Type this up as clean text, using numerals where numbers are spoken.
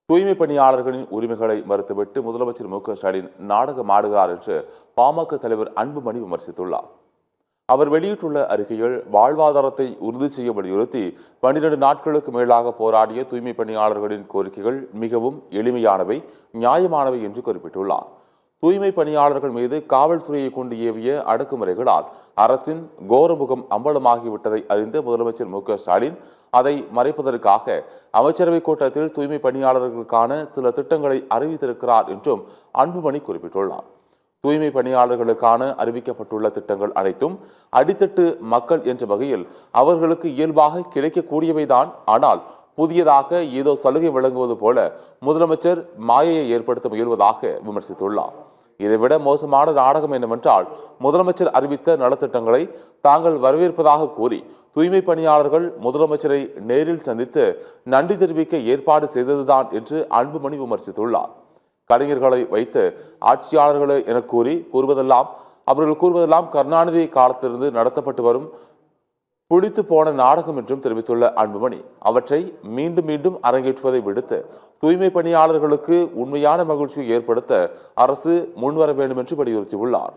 தூய்மை பணியாளர்களின் உரிமைகளை மறுத்துவிட்டு முதலமைச்சர் மு.க.ஸ்டாலின் நாடகம் ஆடுகிறார் என்று பாமக தலைவர் அன்புமணி விமர்சித்துள்ளார். அவர் வெளியிட்டுள்ள அறிக்கையில் வாழ்வாதாரத்தை உறுதி செய்ய வலியுறுத்தி 12 நாட்களுக்கு மேலாக போராடிய தூய்மை பணியாளர்களின் கோரிக்கைகள் மிகவும் எளிமையானவை, நியாயமானவை என்று குறிப்பிட்டுள்ளார். தூய்மை பணியாளர்கள் மீது காவல்துறையை கொண்டு ஏவிய அடக்குமுறைகளால் அரசின் கோரமுகம் அம்பலமாகிவிட்டதை அறிந்த முதலமைச்சர் மு.க.ஸ்டாலின் அதை மறைப்பதற்காக அமைச்சரவைக் கூட்டத்தில் தூய்மை பணியாளர்களுக்கான சில திட்டங்களை அறிவித்திருக்கிறார் என்றும் அன்புமணி குறிப்பிட்டுள்ளார். தூய்மை பணியாளர்களுக்கான அறிவிக்கப்பட்டுள்ள திட்டங்கள் அனைத்தும் அடித்தட்டு மக்கள் என்ற வகையில் அவர்களுக்கு இயல்பாக கிடைக்கக்கூடியவைதான். ஆனால் புதியதாக ஏதோ சலுகை வழங்குவது போல முதலமைச்சர் மாயையை ஏற்படுத்த முயல்வதாக விமர்சித்துள்ளார். இதைவிட மோசமான நாடகம் என்னவென்றால், முதலமைச்சர் அறிவித்த நலத்திட்டங்களை தாங்கள் வரவேற்பதாக கூறி தூய்மை பணியாளர்கள் முதலமைச்சரை நேரில் சந்தித்து நன்றி தெரிவிக்க ஏற்பாடு செய்ததுதான் என்று அன்புமணி விமர்சித்துள்ளார். கலைஞர்களை வைத்து ஆட்சியாளர்களை என அவர்கள் கூறுவதெல்லாம் கருணாநிதி காலத்திலிருந்து நடத்தப்பட்டு வரும் புளித்து போன நாடகம் என்றும் தெரிவித்துள்ள அன்புமணி, அவற்றை மீண்டும் மீண்டும் அரங்கேற்றுவதை விடுத்து தூய்மை பணியாளர்களுக்கு உண்மையான மகிழ்ச்சியை ஏற்படுத்த அரசு முன்வர வேண்டும் என்று வலியுறுத்தியுள்ளார்.